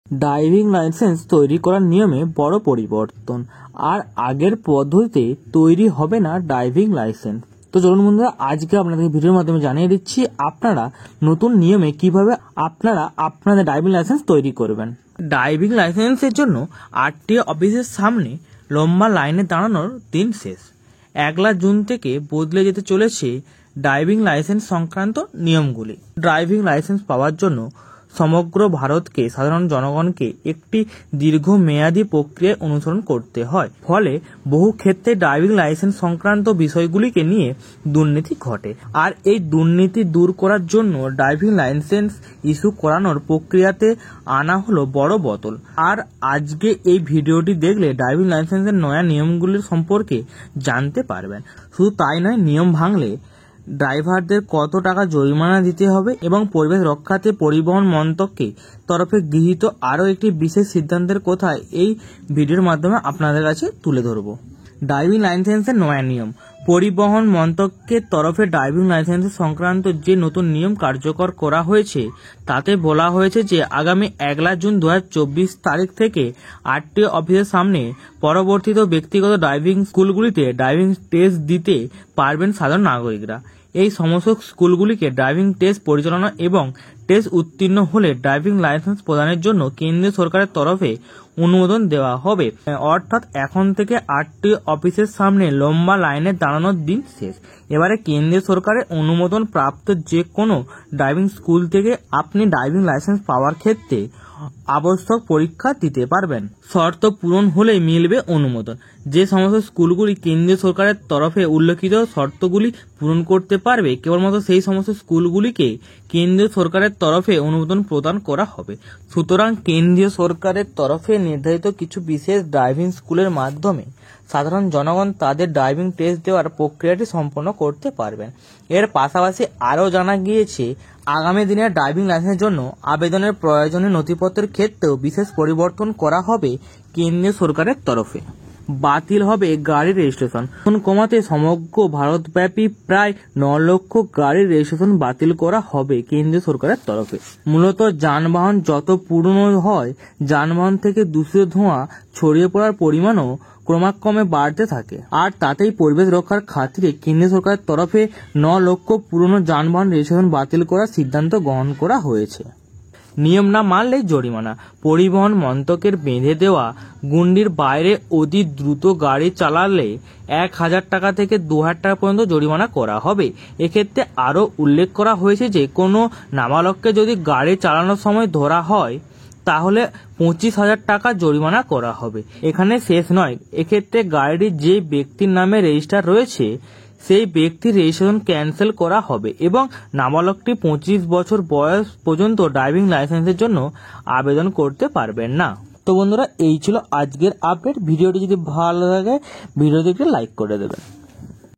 Driving licence তৈরি করার নিয়মে বড় পরিবর্তন। আর আগের পদ্ধতিতে তৈরি হবে না ড্রাইভিং লাইসেন্স। তো চলুন বন্ধুরা, আজকে আপনাদের ভিডিওর মাধ্যমে জানিয়ে দিচ্ছি আপনারা নতুন নিয়মে কিভাবে আপনারা আপনাদের ড্রাইভিং লাইসেন্স তৈরি করবেন। ড্রাইভিং লাইসেন্সের জন্য আরটিও অফিসের সামনে লম্বা লাইনে দাঁড়ানোর দিন শেষ। 1 জুন থেকে বদলে যেতে চলেছে ড্রাইভিং লাইসেন্স সংক্রান্ত নিয়মগুলি। ড্রাইভিং লাইসেন্স পাওয়ার জন্য সমগ্র ভারতকে সাধারণ জনগণকে একটি দীর্ঘমেয়াদী প্রক্রিয়া অনুসরণ করতে হয়। ফলে বহু ক্ষেত্রে ড্রাইভিং লাইসেন্স সংক্রান্ত বিষয়গুলিকে নিয়ে দুর্নীতি ঘটে। আর এই দুর্নীতি দূর করার জন্য ড্রাইভিং লাইসেন্স ইস্যু করানোর প্রক্রিয়াতে আনা হলো বড় বদল। আর আজকে এই ভিডিওটি দেখলে ড্রাইভিং লাইসেন্সের নয়া নিয়মগুলির সম্পর্কে জানতে পারবেন। শুধু তাই নয়, নিয়ম ভাঙলে ড্রাইভারদের কত টাকা জরিমানা দিতে হবে এবং পরিবেশ রক্ষাতে পরিবহন মন্ত্রকের তরফে গৃহীত আরও একটি বিশেষ সিদ্ধান্তের কথা এই ভিডিওর মাধ্যমে আপনাদের কাছে তুলে ধরব। ড্রাইভিং লাইসেন্সের নয়া নিয়ম। পরিবহন মন্ত্রকের তরফে ড্রাইভিং লাইসেন্স সংক্রান্ত যে নতুন নিয়ম কার্যকর করা হয়েছে তাতে বলা হয়েছে যে আগামী 1 জুন 2024 তারিখ থেকে আরটিও অফিসের সামনে পরিবর্তিত ব্যক্তিগত ড্রাইভিং স্কুলগুলিতে ড্রাইভিং টেস্ট দিতে পারবেন সাধারণ নাগরিকরা। এই সমস্ত স্কুলগুলিকে ড্রাইভিং টেস্ট পরিচালনা এবং টেস্ট উত্তীর্ণ হলে ড্রাইভিং লাইসেন্স প্রদানের জন্য কেন্দ্রীয় সরকারের তরফে অনুমোদন দেওয়া হবে। অর্থাৎ এখন থেকে আরটিও অফিসের সামনে লম্বা লাইনে দাঁড়ানোর দিন শেষ। এবারে কেন্দ্রীয় সরকারের অনুমোদন প্রাপ্ত যে কোনো ড্রাইভিং স্কুল থেকে আপনি ড্রাইভিং লাইসেন্স পাওয়ার ক্ষেত্রে আবশ্যক পরীক্ষা দিতে পারবেন। শর্ত পূরণ হলেই মিলবে অনুমোদন। যে সমস্ত স্কুলগুলি কেন্দ্রীয় সরকারের তরফে উল্লেখিত শর্তগুলি পূরণ করতে পারবে কেবলমাত্র সেই সমস্ত স্কুলগুলিকে কেন্দ্রীয় সরকারের তরফে অনুমোদন প্রদান করা হবে। সুতরাং কেন্দ্রীয় সরকারের তরফে নির্ধারিত কিছু বিশেষ ড্রাইভিং স্কুলের মাধ্যমে সাধারণ জনগণ তাদের ড্রাইভিং টেস্ট দেওয়ার প্রক্রিয়াটি সম্পন্ন করতে পারবেন। এর পাশাপাশি আরও জানা গিয়েছে আগামী দিনে ড্রাইভিং লাইসেন্সের জন্য আবেদনের প্রয়োজনীয় নথিপত্রের ক্ষেত্রেও বিশেষ পরিবর্তন করা হবে কেন্দ্রীয় সরকারের তরফে। বাতিল হবে গাড়ির রেজিস্ট্রেশন কমাতে সমগ্র ভারতব্যাপী প্রায় 9 লক্ষ গাড়ির রেজিস্ট্রেশন বাতিল করা হবে কেন্দ্রীয় সরকারের তরফে। মূলত যানবাহন যত পুরনো হয় যানবাহন থেকে দূষিত ধোঁয়া ছড়িয়ে পড়ার পরিমাণও ক্রমাক্রমে বাড়তে থাকে। আর তাতেই পরিবেশ রক্ষার খাতিরে কেন্দ্রীয় সরকারের তরফে 9 লক্ষ পুরনো যানবাহন রেজিস্ট্রেশন বাতিল করার সিদ্ধান্ত গ্রহণ করা হয়েছে। নিয়ম না মানলে জরিমানা। পরিবহন মন্ত্রকের বেঁধে দেওয়া গণ্ডির বাইরে অতি দ্রুত গাড়ি চালালে 1000 টাকা থেকে 2000 টাকা পর্যন্ত জরিমানা করা হবে। এক্ষেত্রে আরও উল্লেখ করা হয়েছে যে কোনো নাবালককে যদি গাড়ি চালানোর সময় ধরা হয় তাহলে 25,000 টাকা জরিমানা করা হবে। এখানে শেষ নয়, এক্ষেত্রে গাড়িটি যে ব্যক্তির নামে রেজিস্টার রয়েছে সেই ব্যক্তির রেজিস্ট্রেশন ক্যান্সেল করা হবে এবং নাবালকটি 25 বছর বয়স পর্যন্ত ড্রাইভিং লাইসেন্সের জন্য আবেদন করতে পারবেন না। তো বন্ধুরা, এই ছিল আজকের আপডেট। ভিডিওটি যদি ভালো লাগে ভিডিওতে একটু লাইক করে দেবেন।